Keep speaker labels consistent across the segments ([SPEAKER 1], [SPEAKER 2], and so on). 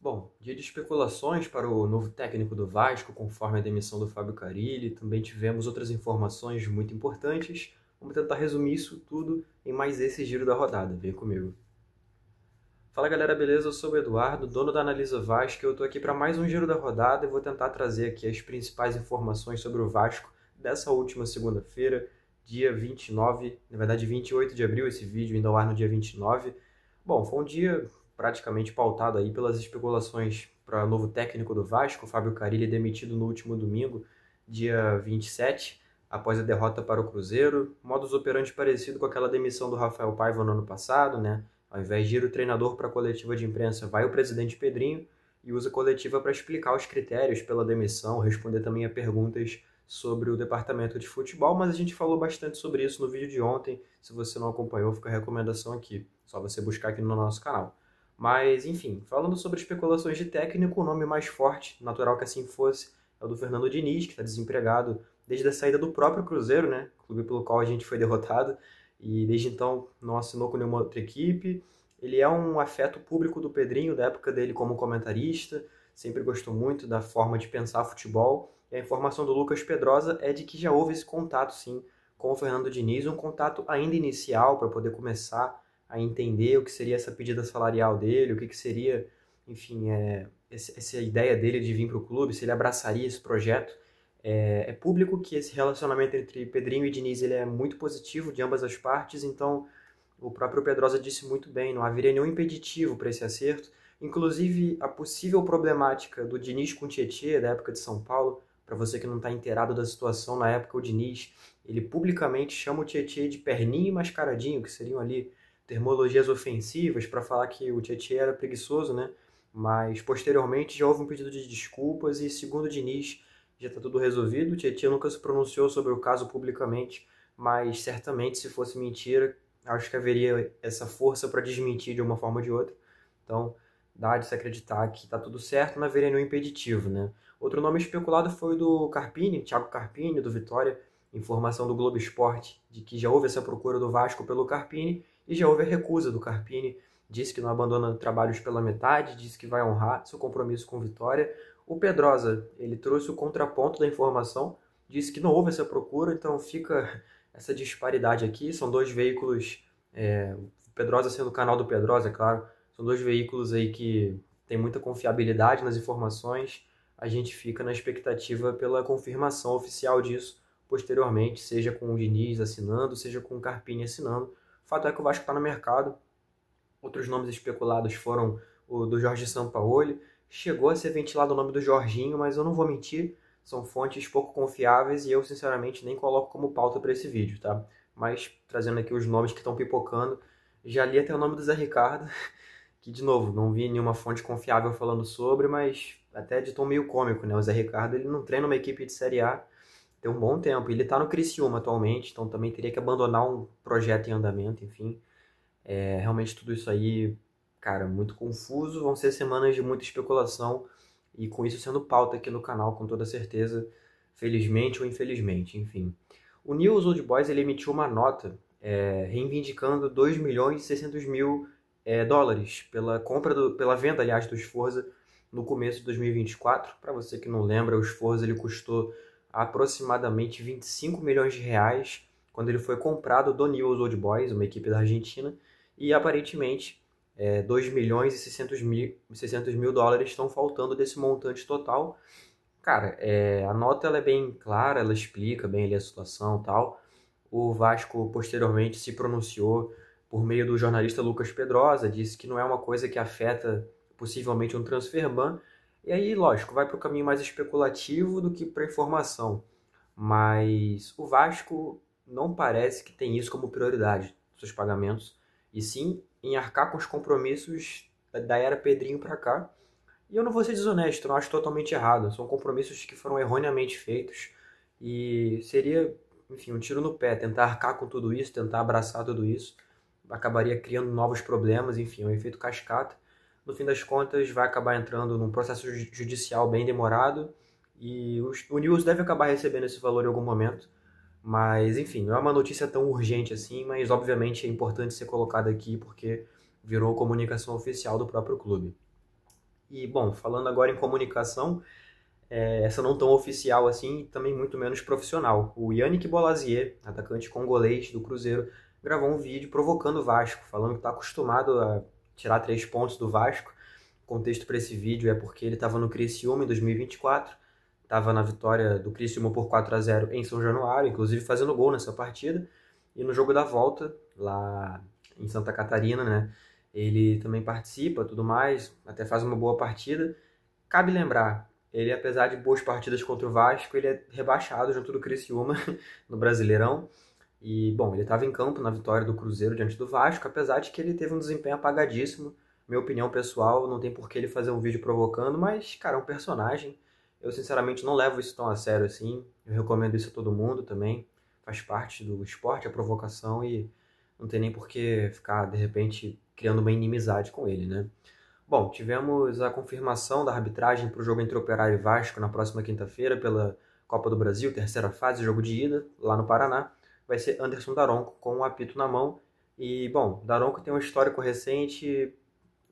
[SPEAKER 1] Bom, dia de especulações para o novo técnico do Vasco, conforme a demissão do Fábio Carille. Também tivemos outras informações muito importantes. Vamos tentar resumir isso tudo em mais esse giro da rodada. Vem comigo. Fala galera, beleza? Eu sou o Eduardo, dono da Analisa Vasco. Eu tô aqui para mais um giro da rodada e vou tentar trazer aqui as principais informações sobre o Vasco dessa última segunda-feira, dia 29, na verdade 28 de abril, esse vídeo indo ao ar no dia 29. Bom, foi um dia praticamente pautado aí pelas especulações para o novo técnico do Vasco, Fábio Carille, demitido no último domingo, dia 27, após a derrota para o Cruzeiro. Modus operandi parecido com aquela demissão do Rafael Paiva no ano passado, né? Ao invés de ir o treinador para a coletiva de imprensa, vai o presidente Pedrinho e usa a coletiva para explicar os critérios pela demissão, responder também a perguntas sobre o departamento de futebol, mas a gente falou bastante sobre isso no vídeo de ontem. Se você não acompanhou, fica a recomendação aqui. Só você buscar aqui no nosso canal. Mas, enfim, falando sobre especulações de técnico, o nome mais forte, natural que assim fosse, é o do Fernando Diniz, que está desempregado desde a saída do próprio Cruzeiro, né? Clube pelo qual a gente foi derrotado, e desde então não assinou com nenhuma outra equipe. Ele é um afeto público do Pedrinho, da época dele como comentarista, sempre gostou muito da forma de pensar futebol. E a informação do Lucas Pedrosa é de que já houve esse contato, sim, com o Fernando Diniz, um contato ainda inicial para poder começar a entender o que seria essa pedida salarial dele, o que seria, enfim, essa ideia dele de vir para o clube, se ele abraçaria esse projeto. É público que esse relacionamento entre Pedrinho e Diniz ele é muito positivo de ambas as partes, então o próprio Pedrosa disse muito bem, não haveria nenhum impeditivo para esse acerto. Inclusive, a possível problemática do Diniz com o Tietê, da época de São Paulo, para você que não está inteirado da situação, na época o Diniz, ele publicamente chama o Tietê de perninho e mascaradinho, que seriam ali termologias ofensivas para falar que o Tietê era preguiçoso, né? Mas posteriormente já houve um pedido de desculpas e, segundo o Diniz, já está tudo resolvido. O Tietê nunca se pronunciou sobre o caso publicamente, mas certamente se fosse mentira, acho que haveria essa força para desmentir de uma forma ou de outra. Então, dá de se acreditar que está tudo certo, não haveria nenhum impeditivo, né? Outro nome especulado foi o do Carpini, Thiago Carpini, do Vitória. Informação do Globo Esporte de que já houve essa procura do Vasco pelo Carpini e já houve a recusa do Carpini. Disse que não abandona trabalhos pela metade, disse que vai honrar seu compromisso com Vitória. O Pedrosa, ele trouxe o contraponto da informação, disse que não houve essa procura, então fica essa disparidade aqui. São dois veículos, o Pedrosa sendo o canal do Pedrosa, é claro, são dois veículos aí que tem muita confiabilidade nas informações. A gente fica na expectativa pela confirmação oficial disso posteriormente, seja com o Diniz assinando, seja com o Carpini assinando. O fato é que o Vasco está no mercado. Outros nomes especulados foram o do Jorge Sampaoli. Chegou a ser ventilado o nome do Jorginho, mas eu não vou mentir, são fontes pouco confiáveis e eu, sinceramente, nem coloco como pauta para esse vídeo, tá? Mas, trazendo aqui os nomes que estão pipocando, já li até o nome do Zé Ricardo, que, de novo, não vi nenhuma fonte confiável falando sobre, mas até de tom meio cômico, né? O Zé Ricardo, ele não treina uma equipe de Série A tem um bom tempo. Ele tá no Criciúma atualmente, então também teria que abandonar um projeto em andamento, enfim. Realmente tudo isso aí, cara, muito confuso. Vão ser semanas de muita especulação e com isso sendo pauta aqui no canal, com toda certeza, felizmente ou infelizmente, enfim. O News Old Boys ele emitiu uma nota reivindicando 2 milhões e 600 mil dólares pela venda, aliás, do Sforza no começo de 2024. Para você que não lembra, o Sforza ele custou aproximadamente 25 milhões de reais quando ele foi comprado do Newell's Old Boys, uma equipe da Argentina, e aparentemente 2 milhões e 600 mil dólares estão faltando desse montante total. Cara, a nota ela é bem clara, ela explica bem ali a situação e tal. O Vasco posteriormente se pronunciou por meio do jornalista Lucas Pedrosa, disse que não é uma coisa que afeta possivelmente um transfer ban, e aí, lógico, vai para o caminho mais especulativo do que para informação. Mas o Vasco não parece que tem isso como prioridade, seus pagamentos, e sim em arcar com os compromissos da era Pedrinho para cá. E eu não vou ser desonesto, não acho totalmente errado. São compromissos que foram erroneamente feitos e seria, enfim, um tiro no pé tentar arcar com tudo isso, tentar abraçar tudo isso. Acabaria criando novos problemas, enfim, é um efeito cascata. No fim das contas, vai acabar entrando num processo judicial bem demorado e o News deve acabar recebendo esse valor em algum momento. Mas, enfim, não é uma notícia tão urgente assim, mas obviamente é importante ser colocada aqui porque virou comunicação oficial do próprio clube. E, bom, falando agora em comunicação, essa não tão oficial assim, também muito menos profissional. O Yannick Bolazier, atacante congolês do Cruzeiro, gravou um vídeo provocando o Vasco, falando que está acostumado a tirar 3 pontos do Vasco. O contexto para esse vídeo é porque ele estava no Criciúma em 2024, estava na vitória do Criciúma por 4-0 em São Januário, inclusive fazendo gol nessa partida. E no jogo da volta, lá em Santa Catarina, né, ele também participa, tudo mais, até faz uma boa partida. Cabe lembrar, ele, apesar de boas partidas contra o Vasco, ele é rebaixado junto do Criciúma no Brasileirão. E, bom, ele estava em campo na vitória do Cruzeiro diante do Vasco, apesar de que ele teve um desempenho apagadíssimo. Minha opinião pessoal, não tem por que ele fazer um vídeo provocando, mas, cara, é um personagem. Eu, sinceramente, não levo isso tão a sério assim. Eu recomendo isso a todo mundo também. Faz parte do esporte, a provocação, e não tem nem por que ficar, de repente, criando uma inimizade com ele, né? Bom, tivemos a confirmação da arbitragem para o jogo entre Operário e Vasco na próxima quinta-feira pela Copa do Brasil, terceira fase, jogo de ida, lá no Paraná. Vai ser Anderson Daronco com o apito na mão. E, bom, Daronco tem um histórico recente,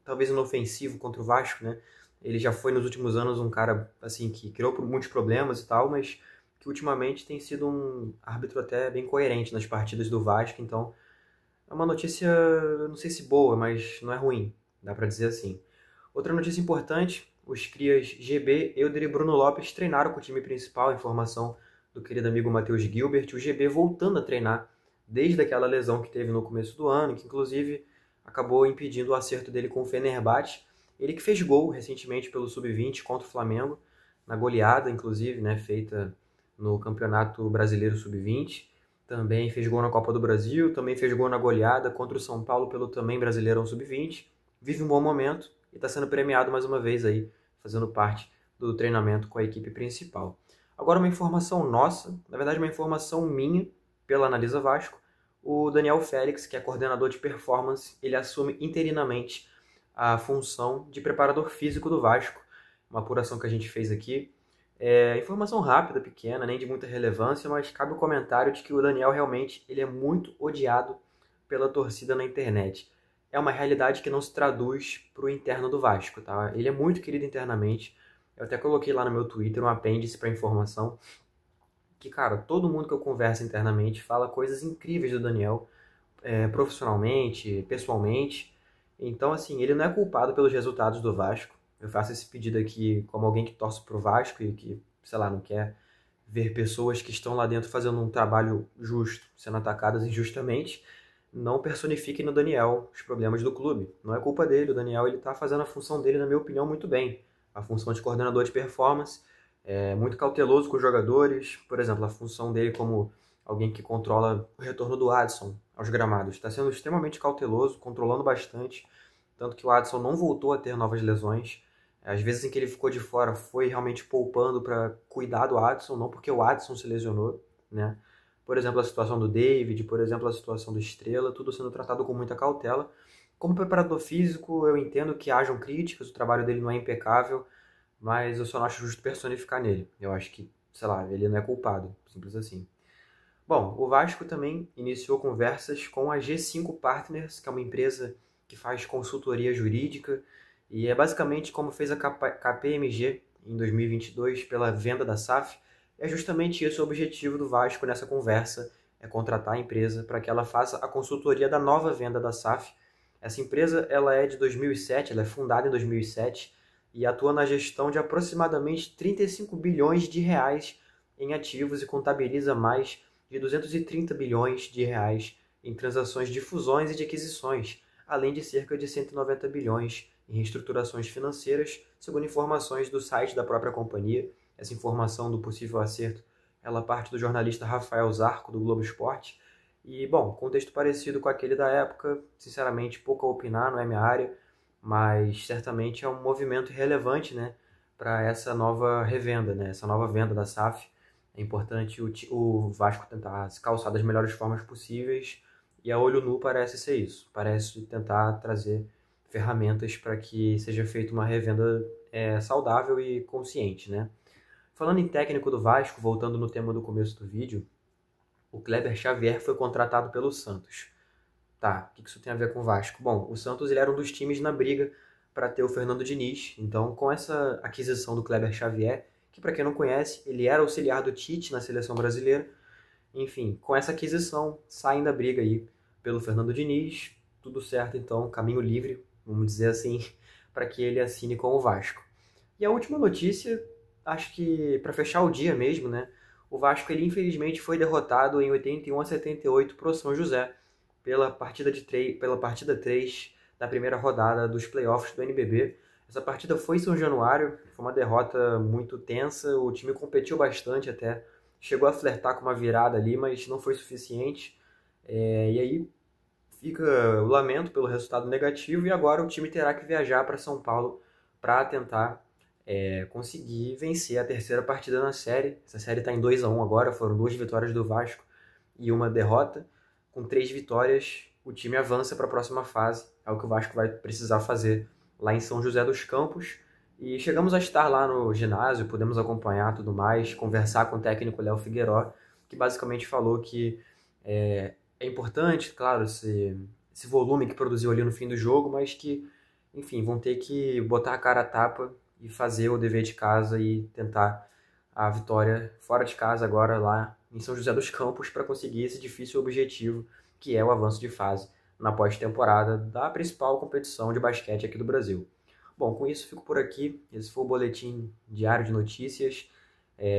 [SPEAKER 1] talvez inofensivo contra o Vasco, né? Ele já foi nos últimos anos um cara assim que criou muitos problemas e tal, mas que ultimamente tem sido um árbitro até bem coerente nas partidas do Vasco, então é uma notícia, não sei se boa, mas não é ruim, dá pra dizer assim. Outra notícia importante, os crias GB, Euder e Bruno Lopes treinaram com o time principal, informação do querido amigo Matheus Gilbert, o GB voltando a treinar desde aquela lesão que teve no começo do ano, que inclusive acabou impedindo o acerto dele com o Fenerbahçe. Ele que fez gol recentemente pelo Sub-20 contra o Flamengo, na goleada, inclusive, né, feita no Campeonato Brasileiro Sub-20. Também fez gol na Copa do Brasil, também fez gol na goleada contra o São Paulo pelo também Brasileirão Sub-20. Vive um bom momento e está sendo premiado mais uma vez aí, fazendo parte do treinamento com a equipe principal. Agora uma informação nossa, na verdade uma informação minha, pela Analisa Vasco. O Daniel Félix, que é coordenador de performance, ele assume interinamente a função de preparador físico do Vasco, uma apuração que a gente fez aqui. Informação rápida, pequena, nem de muita relevância, mas cabe o comentário de que o Daniel realmente ele é muito odiado pela torcida na internet. É uma realidade que não se traduz para o interno do Vasco, tá? Ele é muito querido internamente. Eu até coloquei lá no meu Twitter um apêndice para informação que, cara, todo mundo que eu converso internamente fala coisas incríveis do Daniel, profissionalmente, pessoalmente. Então, assim, ele não é culpado pelos resultados do Vasco. Eu faço esse pedido aqui como alguém que torce pro Vasco e que, sei lá, não quer ver pessoas que estão lá dentro fazendo um trabalho justo, sendo atacadas injustamente. Não personifiquem no Daniel os problemas do clube. Não é culpa dele, o Daniel ele tá fazendo a função dele, na minha opinião, muito bem. A função de coordenador de performance, é muito cauteloso com os jogadores. Por exemplo, a função dele como alguém que controla o retorno do Adson aos gramados. Está sendo extremamente cauteloso, controlando bastante, tanto que o Adson não voltou a ter novas lesões. Às vezes em que ele ficou de fora foi realmente poupando para cuidar do Adson, não porque o Adson se lesionou, né? Por exemplo, a situação do David, por exemplo, a situação do Estrela, tudo sendo tratado com muita cautela. Como preparador físico, eu entendo que hajam críticas, o trabalho dele não é impecável, mas eu só não acho justo personificar nele. Eu acho que, sei lá, ele não é culpado, simples assim. Bom, o Vasco também iniciou conversas com a G5 Partners, que é uma empresa que faz consultoria jurídica, e é basicamente como fez a KPMG em 2022 pela venda da SAF. É justamente esse o objetivo do Vasco nessa conversa, é contratar a empresa para que ela faça a consultoria da nova venda da SAF. Essa empresa ela é de 2007, ela é fundada em 2007 e atua na gestão de aproximadamente 35 bilhões de reais em ativos e contabiliza mais de 230 bilhões de reais em transações de fusões e de aquisições, além de cerca de 190 bilhões em reestruturações financeiras, segundo informações do site da própria companhia. Essa informação do possível acerto, ela parte do jornalista Rafael Zarco, do Globo Esporte. E, bom, contexto parecido com aquele da época, sinceramente, pouco a opinar, não é minha área, mas certamente é um movimento relevante, né, para essa nova revenda, né, essa nova venda da SAF. É importante o Vasco tentar se calçar das melhores formas possíveis e a olho nu parece ser isso. Parece tentar trazer ferramentas para que seja feita uma revenda saudável e consciente, né? Falando em técnico do Vasco, voltando no tema do começo do vídeo, o Kleber Xavier foi contratado pelo Santos. Tá, o que isso tem a ver com o Vasco? Bom, o Santos ele era um dos times na briga para ter o Fernando Diniz. Então, com essa aquisição do Kleber Xavier, que para quem não conhece, ele era auxiliar do Tite na seleção brasileira. Enfim, com essa aquisição, saem da briga aí pelo Fernando Diniz, tudo certo então, caminho livre, vamos dizer assim, para que ele assine com o Vasco. E a última notícia, acho que para fechar o dia mesmo, né? O Vasco ele infelizmente foi derrotado em 81-78 pro São José pela partida 3 da primeira rodada dos playoffs do NBB. Essa partida foi em São Januário, foi uma derrota muito tensa, o time competiu bastante até, chegou a flertar com uma virada ali, mas não foi suficiente. E aí fica o lamento pelo resultado negativo e agora o time terá que viajar para São Paulo para tentar conseguir vencer a terceira partida na série. Essa série está em 2-1 agora, foram 2 vitórias do Vasco e uma derrota. Com 3 vitórias, o time avança para a próxima fase. É o que o Vasco vai precisar fazer lá em São José dos Campos. E chegamos a estar lá no ginásio, podemos acompanhar tudo mais, conversar com o técnico Léo Figueiró, que basicamente falou que é importante, claro, esse volume que produziu ali no fim do jogo, mas que, enfim, vão ter que botar a cara a tapa e fazer o dever de casa e tentar a vitória fora de casa agora lá em São José dos Campos para conseguir esse difícil objetivo que é o avanço de fase na pós-temporada da principal competição de basquete aqui do Brasil. Bom, com isso fico por aqui. Esse foi o boletim diário de notícias.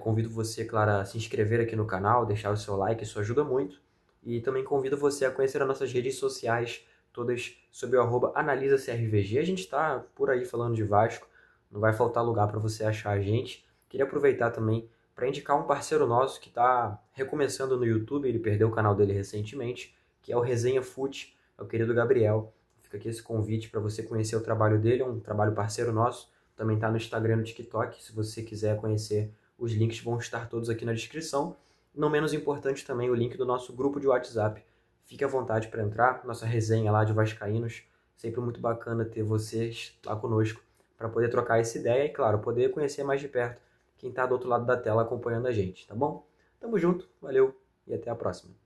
[SPEAKER 1] Convido você, claro, a se inscrever aqui no canal, deixar o seu like, isso ajuda muito. E também convido você a conhecer as nossas redes sociais, todas sob o @AnalisaCRVG. A gente está por aí falando de Vasco, não vai faltar lugar para você achar a gente. Queria aproveitar também para indicar um parceiro nosso que está recomeçando no YouTube, ele perdeu o canal dele recentemente, que é o Resenha Fute, é o querido Gabriel. Fica aqui esse convite para você conhecer o trabalho dele, é um trabalho parceiro nosso, também está no Instagram e no TikTok, se você quiser conhecer, os links vão estar todos aqui na descrição. Não menos importante também o link do nosso grupo de WhatsApp. Fique à vontade para entrar, nossa resenha lá de vascaínos, sempre muito bacana ter vocês lá conosco para poder trocar essa ideia e, claro, poder conhecer mais de perto quem está do outro lado da tela acompanhando a gente, tá bom? Tamo junto, valeu e até a próxima.